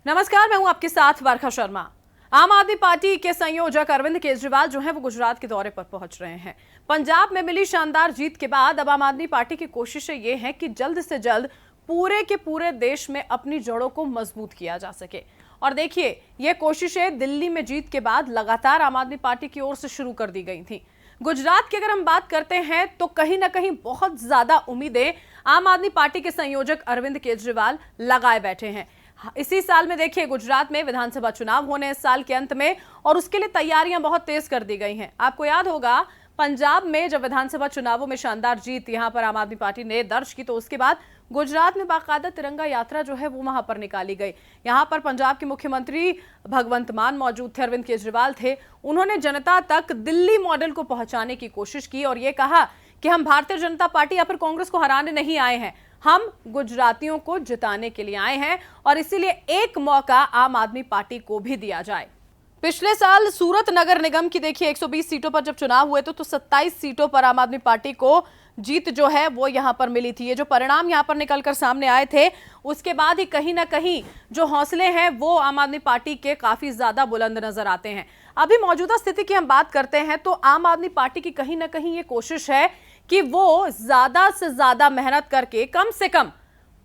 नमस्कार, मैं हूं आपके साथ वर्षा शर्मा। आम आदमी पार्टी के संयोजक अरविंद केजरीवाल जो हैं वो गुजरात के दौरे पर पहुंच रहे हैं। पंजाब में मिली शानदार जीत के बाद अब आम आदमी पार्टी की कोशिशें ये हैं कि जल्द से जल्द पूरे के पूरे देश में अपनी जड़ों को मजबूत किया जा सके। और देखिए, ये कोशिशें दिल्ली में जीत के बाद लगातार आम आदमी पार्टी की ओर से शुरू कर दी गई थी। गुजरात की अगर हम बात करते हैं तो कहीं ना कहीं बहुत ज्यादा उम्मीदें आम आदमी पार्टी के संयोजक अरविंद केजरीवाल लगाए बैठे हैं। इसी साल में देखिए, गुजरात में विधानसभा चुनाव होने इस साल के अंत में, और उसके लिए तैयारियां बहुत तेज कर दी गई हैं। आपको याद होगा, पंजाब में जब विधानसभा चुनावों में शानदार जीत यहां पर आम आदमी पार्टी ने दर्ज की, तो उसके बाद गुजरात में बाकायदा तिरंगा यात्रा जो है वो वहां पर निकाली गई। यहां पर पंजाब के मुख्यमंत्री भगवंत मान मौजूद थे, अरविंद केजरीवाल थे। उन्होंने जनता तक दिल्ली मॉडल को पहुंचाने की कोशिश की और ये कहा कि हम भारतीय जनता पार्टी या फिर कांग्रेस को हराने नहीं आए हैं, हम गुजरातियों को जिताने के लिए आए हैं और इसीलिए एक मौका आम आदमी पार्टी को भी दिया जाए। पिछले साल सूरत नगर निगम की देखिए 120 सीटों पर जब चुनाव हुए तो 27 सीटों पर आम आदमी पार्टी को जीत जो है वो यहां पर मिली थी। ये जो परिणाम यहां पर निकलकर सामने आए थे, उसके बाद ही कहीं ना कहीं जो हौसले हैं वो आम आदमी पार्टी के काफी ज्यादा बुलंद नजर आते हैं। अभी मौजूदा स्थिति की हम बात करते हैं तो आम आदमी पार्टी की कहीं ना कहीं ये कोशिश है कि वो ज्यादा से ज्यादा मेहनत करके कम से कम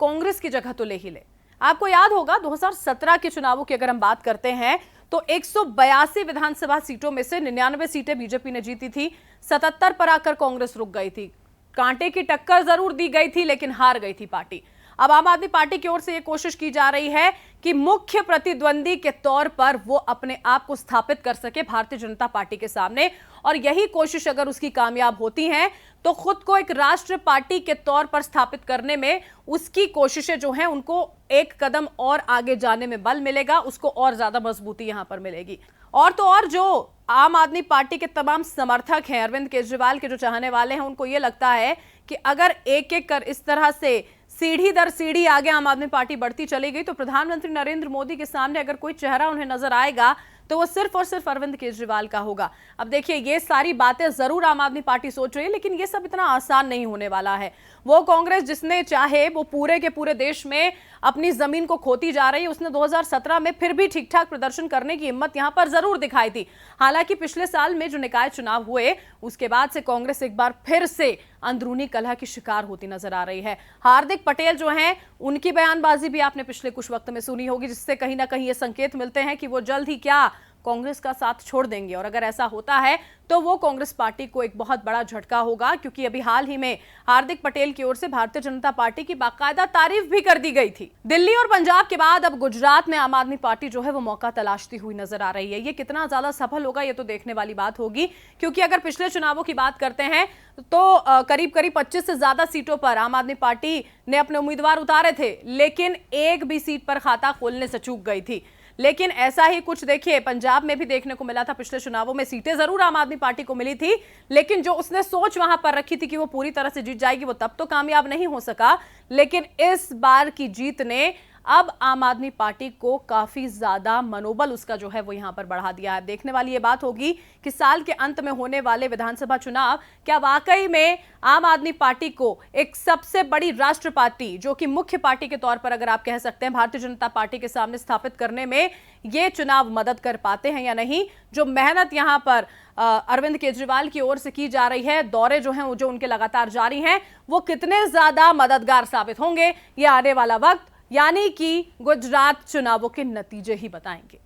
कांग्रेस की जगह तो ले ही ले। आपको याद होगा 2017 के चुनावों की अगर हम बात करते हैं तो 182 विधानसभा सीटों में से 99 सीटें बीजेपी ने जीती थी, 77 पर आकर कांग्रेस रुक गई थी। कांटे की टक्कर जरूर दी गई थी लेकिन हार गई थी पार्टी। अब आम आदमी पार्टी की ओर से यह कोशिश की जा रही है कि मुख्य प्रतिद्वंदी के तौर पर वो अपने आप को स्थापित कर सके भारतीय जनता पार्टी के सामने, और यही कोशिश अगर उसकी कामयाब होती है तो खुद को एक राष्ट्र पार्टी के तौर पर स्थापित करने में उसकी कोशिशें जो हैं उनको एक कदम और आगे जाने में बल मिलेगा, उसको और ज्यादा मजबूती यहां पर मिलेगी। और तो और जो आम आदमी पार्टी के तमाम समर्थक हैं, अरविंद केजरीवाल के जो चाहने वाले हैं, उनको यह लगता है कि अगर एक एक कर इस तरह से सीढ़ी दर सीढ़ी आगे आम आदमी पार्टी बढ़ती चली गई तो प्रधानमंत्री नरेंद्र मोदी के सामने अगर कोई चेहरा उन्हें नजर आएगा तो वो सिर्फ और सिर्फ अरविंद केजरीवाल का होगा। अब देखिए, ये सारी बातें जरूर आम आदमी पार्टी सोच रही है लेकिन ये सब इतना आसान नहीं होने वाला है। वो कांग्रेस जिसने चाहे वो पूरे के पूरे देश में अपनी जमीन को खोती जा रही है, उसने 2017 में फिर भी ठीक ठाक प्रदर्शन करने की हिम्मत यहां पर जरूर दिखाई थी। हालांकि पिछले साल में जो निकाय चुनाव हुए उसके बाद से कांग्रेस एक बार फिर से अंदरूनी कलह की शिकार होती नजर आ रही है। हार्दिक पटेल जो हैं, उनकी बयानबाजी भी आपने पिछले कुछ वक्त में सुनी होगी, जिससे कहीं ना कहीं ये संकेत मिलते हैं कि वो जल्द ही क्या कांग्रेस का साथ छोड़ देंगे। और अगर ऐसा होता है तो वो कांग्रेस पार्टी को एक बहुत बड़ा झटका होगा, क्योंकि अभी हाल ही में हार्दिक पटेल की ओर से भारतीय जनता पार्टी की बाकायदा तारीफ भी कर दी गई थी। दिल्ली और पंजाब के बाद अब गुजरात में आम आदमी पार्टी जो है वो मौका तलाशती हुई नजर आ रही है। ये कितना ज्यादा सफल होगा ये तो देखने वाली बात होगी, क्योंकि अगर पिछले चुनावों की बात करते हैं तो करीब करीब 25 से ज्यादा सीटों पर आम आदमी पार्टी ने अपने उम्मीदवार उतारे थे, लेकिन एक भी सीट पर खाता खोलने से चूक गई थी। लेकिन ऐसा ही कुछ देखिए पंजाब में भी देखने को मिला था। पिछले चुनावों में सीटें जरूर आम आदमी पार्टी को मिली थी, लेकिन जो उसने सोच वहां पर रखी थी कि वो पूरी तरह से जीत जाएगी, वो तब तो कामयाब नहीं हो सका। लेकिन इस बार की जीत ने अब आम आदमी पार्टी को काफी ज्यादा मनोबल उसका जो है वो यहां पर बढ़ा दिया है। देखने वाली ये बात होगी कि साल के अंत में होने वाले विधानसभा चुनाव क्या वाकई में आम आदमी पार्टी को एक सबसे बड़ी राष्ट्र पार्टी, जो कि मुख्य पार्टी के तौर पर अगर आप कह सकते हैं, भारतीय जनता पार्टी के सामने स्थापित करने में ये चुनाव मदद कर पाते हैं या नहीं। जो मेहनत यहां पर अरविंद केजरीवाल की ओर से की जा रही है, दौरे जो हैं जो उनके लगातार जारी हैं, वो कितने ज्यादा मददगार साबित होंगे, ये आने वाला वक्त यानी कि गुजरात चुनावों के नतीजे ही बताएंगे।